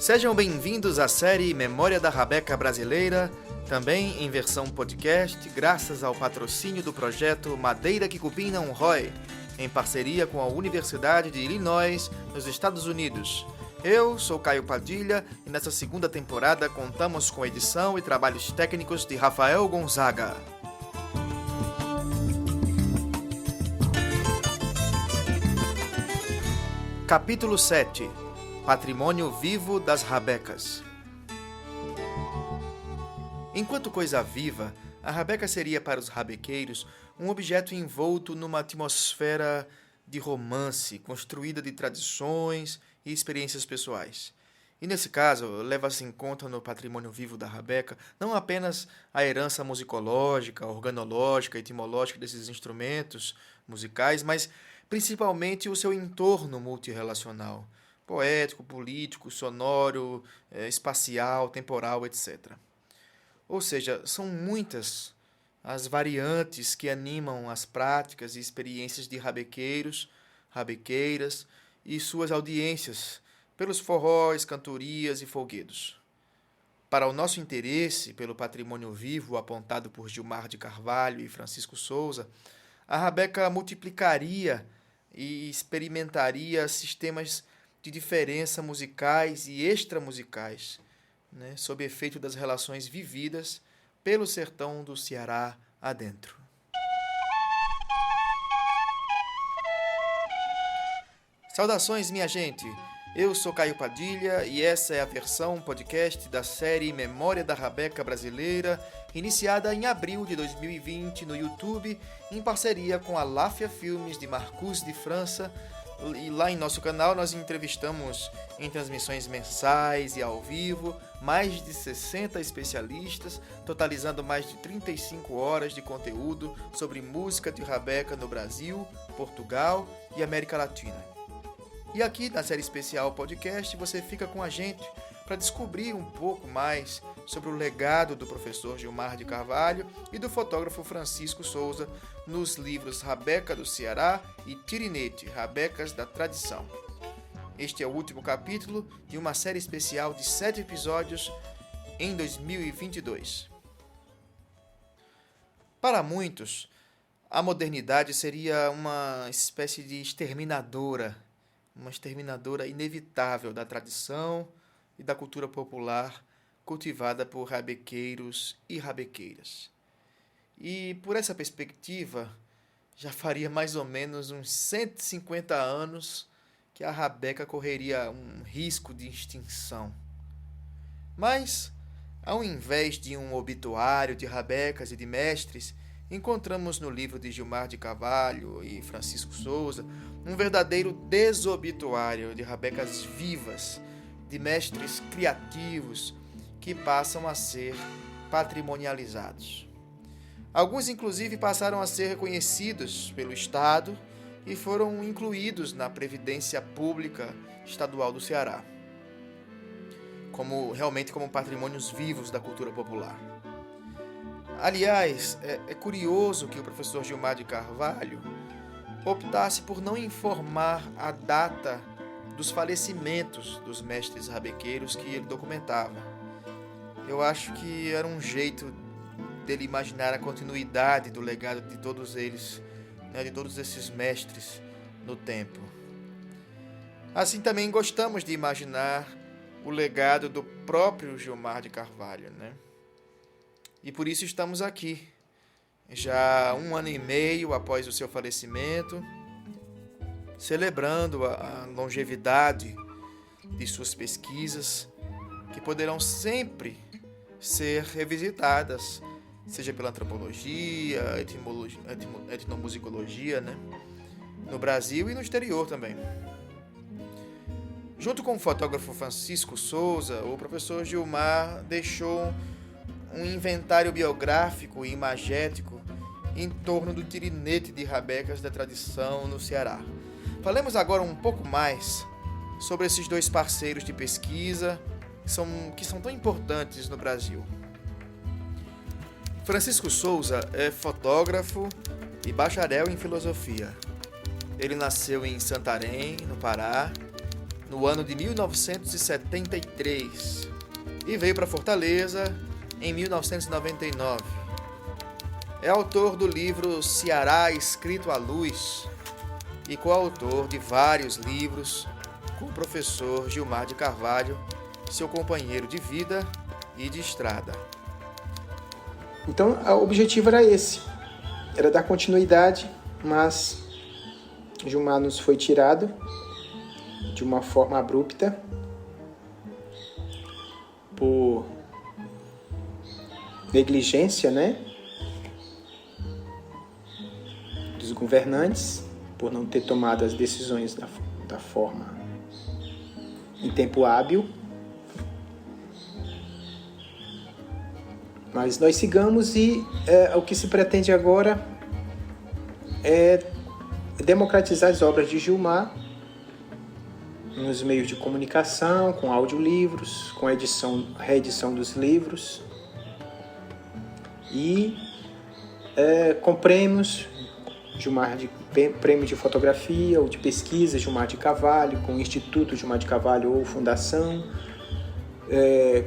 Sejam bem-vindos à série Memória da Rabeca Brasileira, também em versão podcast, graças ao patrocínio do projeto Madeira que Cupim Não Rói, em parceria com a Universidade de Illinois, nos Estados Unidos. Eu sou Caio Padilha e nessa segunda temporada contamos com edição e trabalhos técnicos de Rafael Gonzaga. Capítulo 7 – Patrimônio Vivo das Rabecas. Enquanto coisa viva, a rabeca seria para os rabequeiros um objeto envolto numa atmosfera de romance, construída de tradições e experiências pessoais. E nesse caso, leva-se em conta no patrimônio vivo da rabeca não apenas a herança musicológica, organológica e etimológica desses instrumentos musicais, mas principalmente o seu entorno multirrelacional, poético, político, sonoro, espacial, temporal, etc. Ou seja, são muitas as variantes que animam as práticas e experiências de rabequeiros, rabequeiras e suas audiências pelos forróis, cantorias e folguedos. Para o nosso interesse pelo patrimônio vivo apontado por Gilmar de Carvalho e Francisco Souza, a rabeca multiplicaria e experimentaria sistemas de diferença musicais e extramusicais, sob efeito das relações vividas pelo sertão do Ceará adentro. Saudações, minha gente! Eu sou Caio Padilha e essa é a versão podcast da série Memória da Rabeca Brasileira, iniciada em abril de 2020 no YouTube, em parceria com a Láfia Filmes de Marcus de França. E lá em nosso canal nós entrevistamos em transmissões mensais e ao vivo mais de 60 especialistas, totalizando mais de 35 horas de conteúdo sobre música de rabeca no Brasil, Portugal e América Latina. E aqui na série especial podcast você fica com a gente para descobrir um pouco mais sobre o legado do professor Gilmar de Carvalho e do fotógrafo Francisco Souza nos livros Rabeca do Ceará e Tirinete, Rabecas da Tradição. Este é o último capítulo de uma série especial de 7 episódios em 2022. Para muitos, a modernidade seria uma espécie de exterminadora inevitável da tradição e da cultura popular cultivada por rabequeiros e rabequeiras. E por essa perspectiva, já faria mais ou menos uns 150 anos que a rabeca correria um risco de extinção. Mas, ao invés de um obituário de rabecas e de mestres, encontramos no livro de Gilmar de Carvalho e Francisco Souza um verdadeiro desobituário de rabecas vivas, de mestres criativos que passam a ser patrimonializados. Alguns, inclusive, passaram a ser reconhecidos pelo Estado e foram incluídos na Previdência Pública Estadual do Ceará, realmente como patrimônios vivos da cultura popular. Aliás, é curioso que o professor Gilmar de Carvalho optasse por não informar a data dos falecimentos dos mestres rabequeiros que ele documentava. Eu acho que era um jeito dele imaginar a continuidade do legado de todos eles, de todos esses mestres no tempo. Assim também gostamos de imaginar o legado do próprio Gilmar de Carvalho, E por isso estamos aqui, já 1 ano e meio após o seu falecimento, celebrando a longevidade de suas pesquisas, que poderão sempre ser revisitadas, seja pela antropologia, etnomusicologia, no Brasil e no exterior também. Junto com o fotógrafo Francisco Souza, o professor Gilmar deixou um inventário biográfico e imagético em torno do tirinete de rabecas da tradição no Ceará. Falemos agora um pouco mais sobre esses dois parceiros de pesquisa que são tão importantes no Brasil. Francisco Souza é fotógrafo e bacharel em filosofia. Ele nasceu em Santarém, no Pará, no ano de 1973 e veio para Fortaleza em 1999. É autor do livro Ceará Escrito à Luz e coautor de vários livros com o professor Gilmar de Carvalho, seu companheiro de vida e de estrada. Então, o objetivo era esse, era dar continuidade, mas Gilmar nos foi tirado de uma forma abrupta por negligência, dos governantes, por não ter tomado as decisões da forma em tempo hábil. Mas nós sigamos e o que se pretende agora é democratizar as obras de Gilmar nos meios de comunicação, com audiolivros, com reedição dos livros e com prêmios, prêmio de fotografia ou de pesquisa Gilmar de Carvalho, com o Instituto Gilmar de Carvalho ou fundação,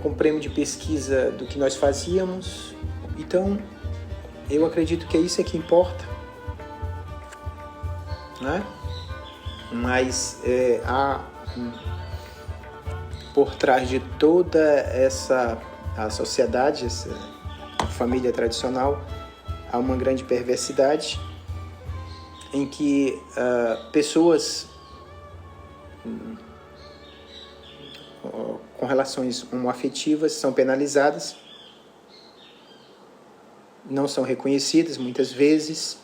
com prêmio de pesquisa do que nós fazíamos. Então, eu acredito que é isso que importa, Mas há por trás de toda a sociedade, essa família tradicional, há uma grande perversidade em que pessoas com relações homoafetivas são penalizadas, não são reconhecidas muitas vezes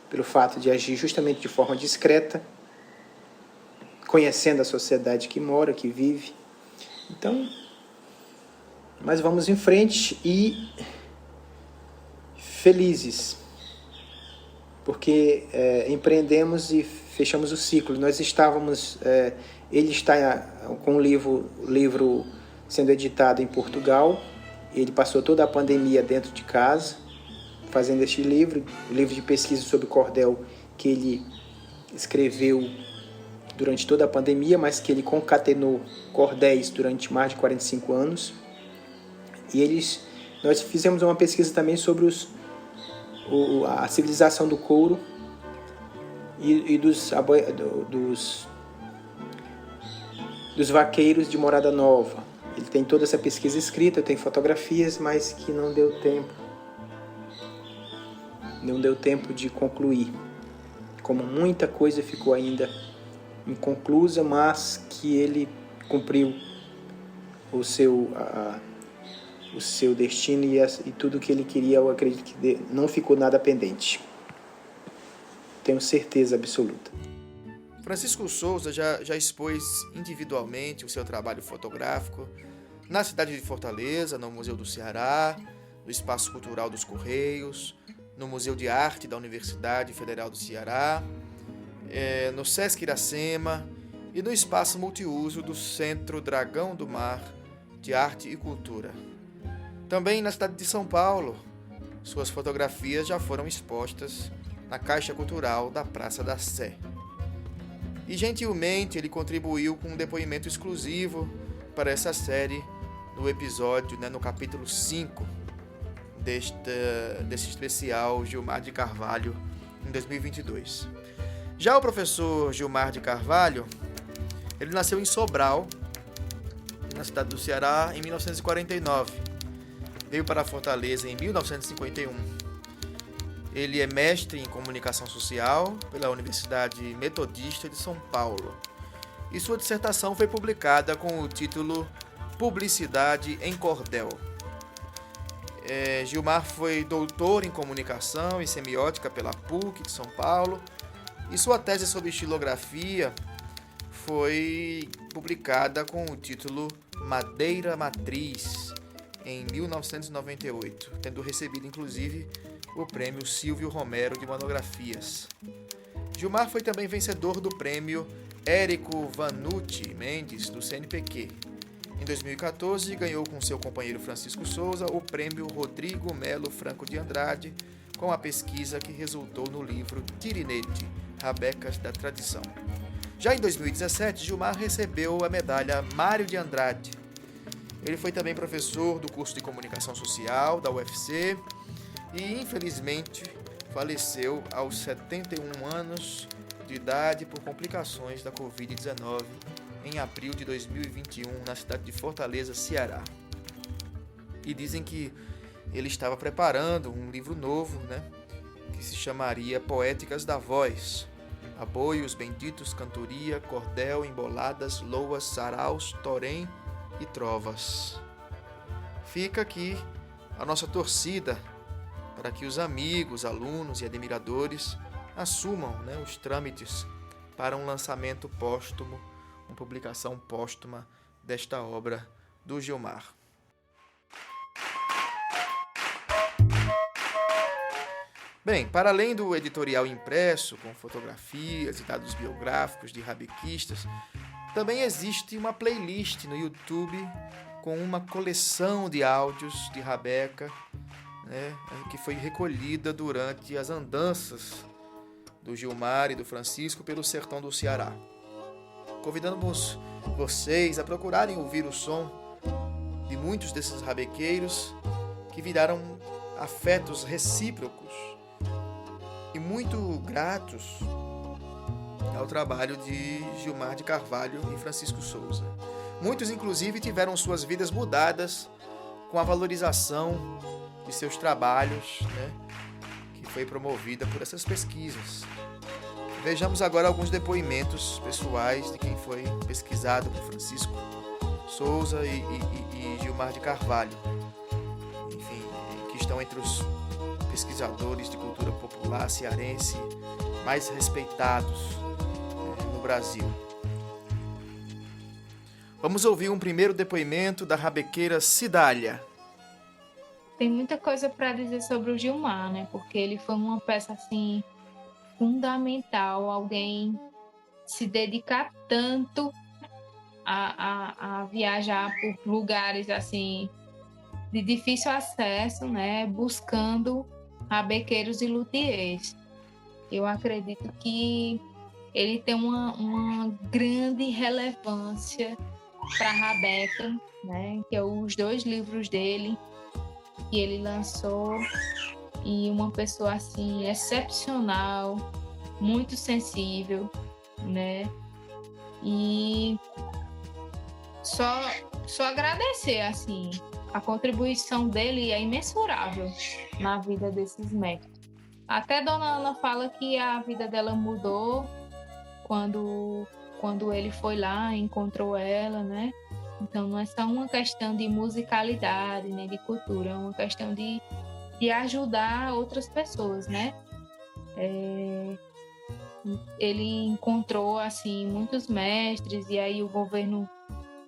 pelo fato de agir justamente de forma discreta, conhecendo a sociedade que mora, que vive. Então, mas vamos em frente e felizes, porque empreendemos e fechamos o ciclo. Nós estávamos, ele está com o livro sendo editado em Portugal, ele passou toda a pandemia dentro de casa, fazendo este livro de pesquisa sobre cordel que ele escreveu durante toda a pandemia, mas que ele concatenou cordéis durante mais de 45 anos. E nós fizemos uma pesquisa também sobre a civilização do couro e dos vaqueiros de Morada Nova. Ele tem toda essa pesquisa escrita, tem fotografias, mas que não deu tempo de concluir. Como muita coisa ficou ainda inconclusa, mas que ele cumpriu o seu destino e tudo que ele queria, eu acredito que não ficou nada pendente. Tenho certeza absoluta. Francisco Souza já expôs individualmente o seu trabalho fotográfico na cidade de Fortaleza, no Museu do Ceará, no Espaço Cultural dos Correios, no Museu de Arte da Universidade Federal do Ceará, no Sesc Iracema e no Espaço Multiuso do Centro Dragão do Mar de Arte e Cultura. Também na cidade de São Paulo, suas fotografias já foram expostas na Caixa Cultural da Praça da Sé. E gentilmente ele contribuiu com um depoimento exclusivo para essa série no episódio, no capítulo 5 desse especial Gilmar de Carvalho em 2022. Já o professor Gilmar de Carvalho, ele nasceu em Sobral, na cidade do Ceará, em 1949. Veio para Fortaleza em 1951. Ele é mestre em comunicação social pela Universidade Metodista de São Paulo. E sua dissertação foi publicada com o título Publicidade em Cordel. Gilmar foi doutor em comunicação e semiótica pela PUC de São Paulo. E sua tese sobre estilografia foi publicada com o título Madeira Matriz, em 1998, tendo recebido, inclusive, o prêmio Silvio Romero de Monografias. Gilmar foi também vencedor do prêmio Érico Vanucci Mendes, do CNPq. Em 2014, ganhou com seu companheiro Francisco Souza o prêmio Rodrigo Melo Franco de Andrade, com a pesquisa que resultou no livro Tirinete, Rabecas da Tradição. Já em 2017, Gilmar recebeu a medalha Mário de Andrade. Ele foi também professor do curso de Comunicação Social da UFC e, infelizmente, faleceu aos 71 anos de idade por complicações da Covid-19 em abril de 2021 na cidade de Fortaleza, Ceará. E dizem que ele estava preparando um livro novo, que se chamaria Poéticas da Voz. Aboios, benditos, cantoria, cordel, emboladas, loas, saraus, torém e trovas. Fica aqui a nossa torcida para que os amigos, alunos e admiradores assumam os trâmites para um lançamento póstumo, uma publicação póstuma desta obra do Gilmar. Bem, para além do editorial impresso, com fotografias e dados biográficos de rabequistas, também existe uma playlist no YouTube com uma coleção de áudios de rabeca, que foi recolhida durante as andanças do Gilmar e do Francisco pelo sertão do Ceará. Convidamos vocês a procurarem ouvir o som de muitos desses rabequeiros que viraram afetos recíprocos e muito gratos ao trabalho de Gilmar de Carvalho e Francisco Souza. Muitos, inclusive, tiveram suas vidas mudadas com a valorização de seus trabalhos, que foi promovida por essas pesquisas. Vejamos agora alguns depoimentos pessoais de quem foi pesquisado por Francisco Souza e Gilmar de Carvalho, enfim, que estão entre os pesquisadores de cultura popular cearense mais respeitados no Brasil. Vamos ouvir um primeiro depoimento da rabequeira Cidália. Tem muita coisa para dizer sobre o Gilmar, porque ele foi uma peça assim fundamental, alguém se dedicar tanto a viajar por lugares assim de difícil acesso, buscando rabequeiros e luthiers. Eu acredito que ele tem uma grande relevância para a rabeca, que é os 2 livros dele que ele lançou, e uma pessoa assim excepcional, muito sensível, E só agradecer assim, a contribuição dele é imensurável na vida desses mestres. Até Dona Ana fala que a vida dela mudou quando ele foi lá e encontrou ela, Então não é só uma questão de musicalidade, nem de cultura, é uma questão de ajudar outras pessoas, Ele encontrou assim muitos mestres, e aí o governo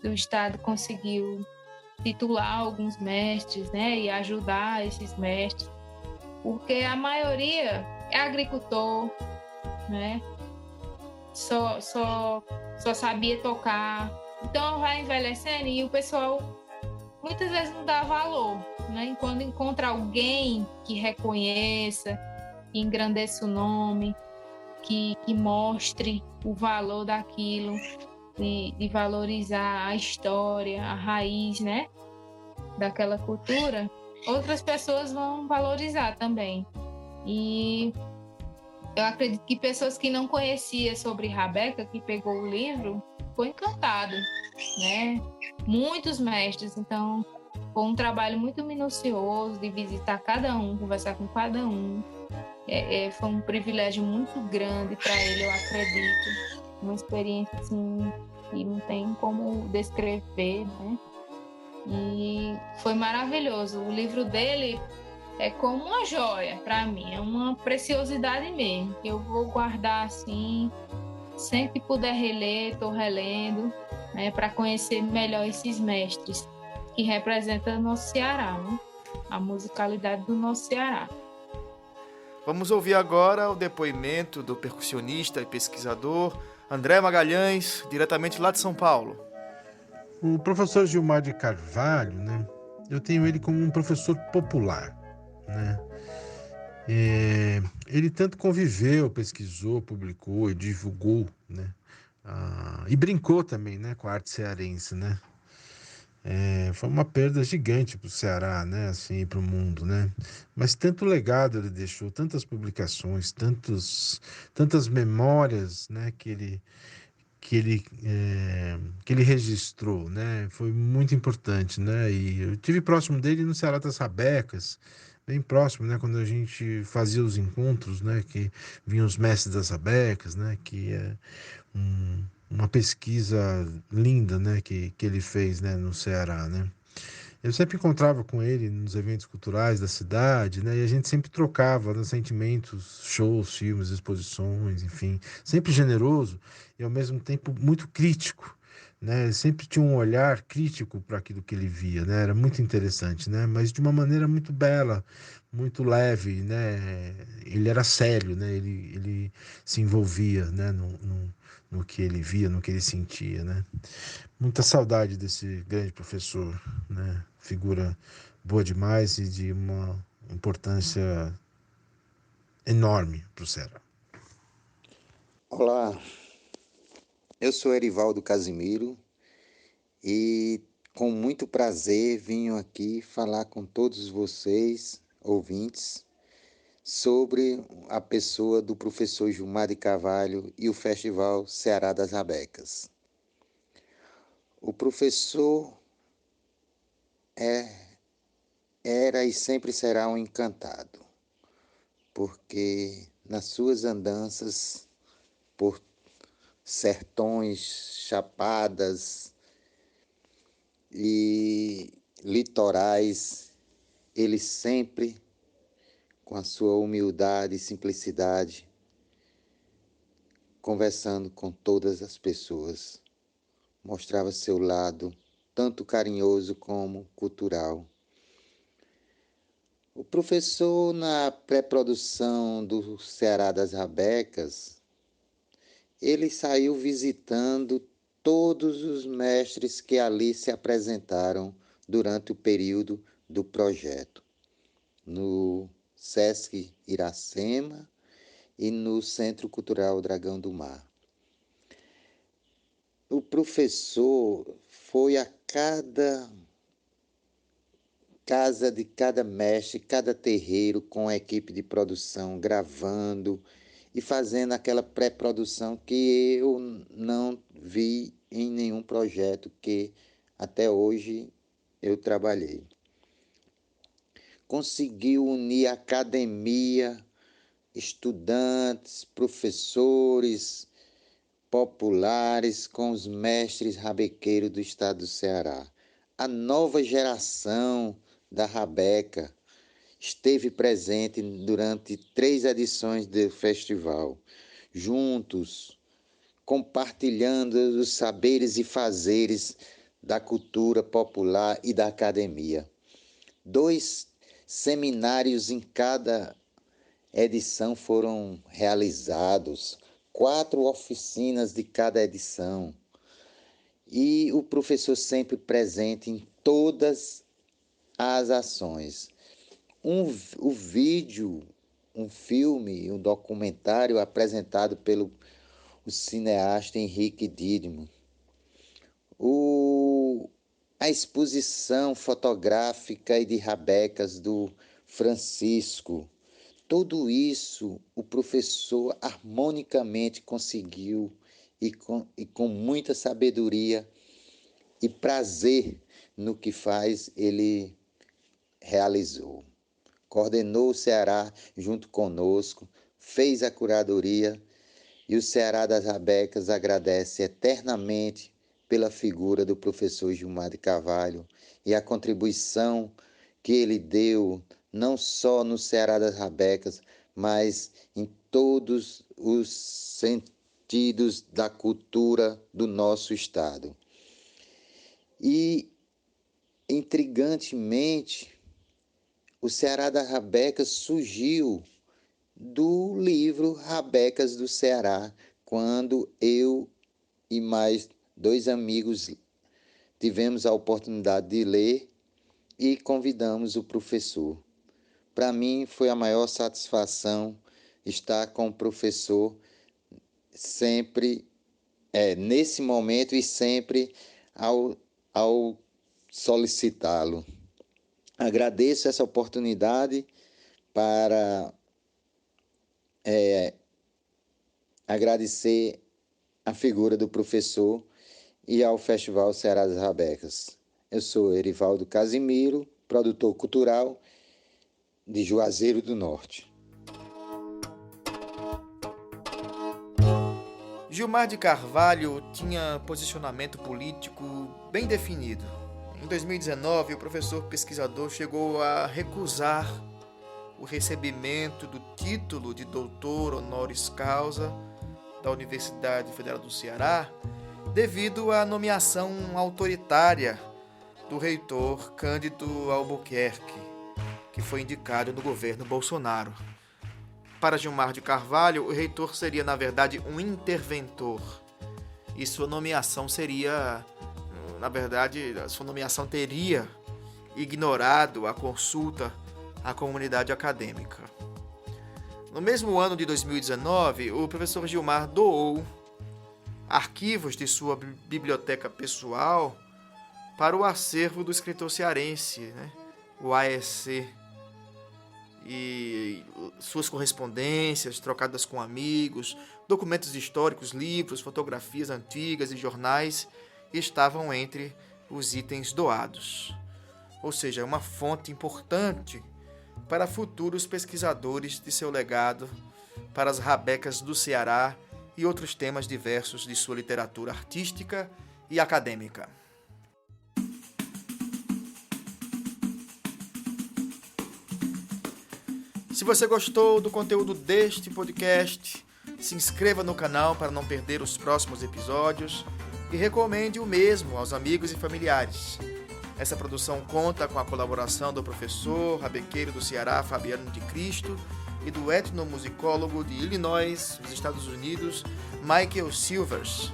do estado conseguiu titular alguns mestres, e ajudar esses mestres, porque a maioria é agricultor, só sabia tocar. Então vai envelhecendo e o pessoal muitas vezes não dá valor, Quando encontra alguém que reconheça, que engrandeça o nome, que mostre o valor daquilo, de valorizar a história, a raiz, daquela cultura, outras pessoas vão valorizar também. E eu acredito que pessoas que não conheciam sobre rabeca, que pegou o livro, ficou encantado, Muitos mestres, então foi um trabalho muito minucioso de visitar cada um, conversar com cada um. Foi um privilégio muito grande para ele, eu acredito. Uma experiência assim que não tem como descrever, E foi maravilhoso. O livro dele é como uma joia para mim, é uma preciosidade mesmo, que eu vou guardar assim, sempre que puder reler, estou relendo, para conhecer melhor esses mestres que representam o nosso Ceará, a musicalidade do nosso Ceará. Vamos ouvir agora o depoimento do percussionista e pesquisador André Magalhães, diretamente lá de São Paulo. O professor Gilmar de Carvalho, eu tenho ele como um professor popular, Ele tanto conviveu, pesquisou, publicou e divulgou, e brincou também, né, com a arte cearense, né? Foi uma perda gigante para o Ceará, né, assim, para o mundo, né? Mas tanto legado ele deixou, tantas publicações, tantas memórias, né, que ele registrou, né? Foi muito importante, né? E eu tive próximo dele no Ceará das Rabecas, bem próximo, né? Quando a gente fazia os encontros, né? Que vinham os mestres das Rabecas, né? Que é uma pesquisa linda, né? Que ele fez, né? No Ceará, né? Eu sempre encontrava com ele nos eventos culturais da cidade, né? E a gente sempre trocava, né, sentimentos, shows, filmes, exposições, enfim, sempre generoso e ao mesmo tempo muito crítico, né? Ele sempre tinha um olhar crítico para aquilo que ele via, né? Era muito interessante, né? Mas de uma maneira muito bela, muito leve, né? Ele era sério, né? Ele se envolvia, né? No que ele via, no que ele sentia, né? Muita saudade desse grande professor, né? Figura boa demais e de uma importância enorme para o Ceará. Olá, eu sou Erivaldo Casimiro e com muito prazer venho aqui falar com todos vocês, ouvintes, sobre a pessoa do professor Gilmar de Carvalho e o Festival Ceará das Rabecas. O professor era e sempre será um encantado, porque nas suas andanças por sertões, chapadas e litorais, ele sempre, com a sua humildade e simplicidade, conversando com todas as pessoas, mostrava seu lado tanto carinhoso como cultural. O professor, na pré-produção do Ceará das Rabecas, ele saiu visitando todos os mestres que ali se apresentaram durante o período do projeto, no Sesc Iracema e no Centro Cultural Dragão do Mar. O professor foi a cada casa de cada mestre, cada terreiro, com a equipe de produção, gravando e fazendo aquela pré-produção que eu não vi em nenhum projeto que até hoje eu trabalhei. Conseguiu unir academia, estudantes, professores, populares com os mestres rabequeiros do estado do Ceará. A nova geração da rabeca esteve presente durante 3 edições do festival, juntos, compartilhando os saberes e fazeres da cultura popular e da academia. 2 seminários em cada edição foram realizados, 4 oficinas de cada edição, e o professor sempre presente em todas as ações. O vídeo, um filme, um documentário apresentado pelo cineasta Henrique Didimo, a exposição fotográfica e de rabecas do Francisco. Tudo isso o professor harmonicamente conseguiu e com muita sabedoria e prazer no que faz, ele realizou. Coordenou o Ceará junto conosco, fez a curadoria e o Ceará das Rabecas agradece eternamente pela figura do professor Gilmar de Carvalho e a contribuição que ele deu, não só no Ceará das Rabecas, mas em todos os sentidos da cultura do nosso estado. E, intrigantemente, o Ceará das Rabecas surgiu do livro Rabecas do Ceará, quando eu e mais 2 amigos tivemos a oportunidade de ler e convidamos o professor. Para mim foi a maior satisfação estar com o professor sempre nesse momento e sempre ao solicitá-lo. Agradeço essa oportunidade para agradecer a figura do professor e ao Festival Ceará das Rabecas. Eu sou Erivaldo Casimiro, produtor cultural de Juazeiro do Norte. Gilmar de Carvalho tinha posicionamento político bem definido. Em 2019, o professor pesquisador chegou a recusar o recebimento do título de doutor honoris causa da Universidade Federal do Ceará devido à nomeação autoritária do reitor Cândido Albuquerque, que foi indicado no governo Bolsonaro. Para Gilmar de Carvalho, o reitor seria, na verdade, um interventor. E sua nomeação seria, na verdade, sua nomeação teria ignorado a consulta à comunidade acadêmica. No mesmo ano de 2019, o professor Gilmar doou arquivos de sua biblioteca pessoal para o acervo do escritor cearense, o AEC, e suas correspondências trocadas com amigos, documentos históricos, livros, fotografias antigas e jornais estavam entre os itens doados. Ou seja, uma fonte importante para futuros pesquisadores de seu legado, para as rabecas do Ceará e outros temas diversos de sua literatura artística e acadêmica. Se você gostou do conteúdo deste podcast, se inscreva no canal para não perder os próximos episódios e recomende o mesmo aos amigos e familiares. Essa produção conta com a colaboração do professor rabequeiro do Ceará, Fabiano de Cristo, e do etnomusicólogo de Illinois, nos Estados Unidos, Michael Silvers.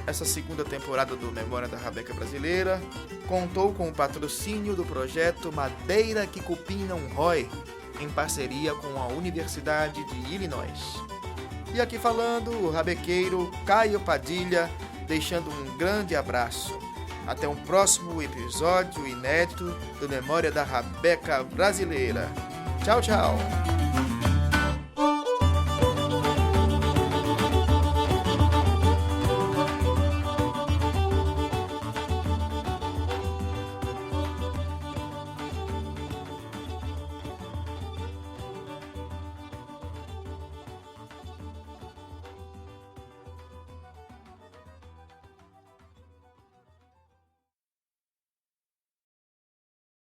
Essa segunda temporada do Memória da Rabeca Brasileira contou com o patrocínio do projeto Madeira que Cupim Não Rói, em parceria com a Universidade de Illinois. E aqui falando, o rabequeiro Caio Padilha, deixando um grande abraço. Até um próximo episódio inédito do Memória da Rabeca Brasileira. Tchau, tchau!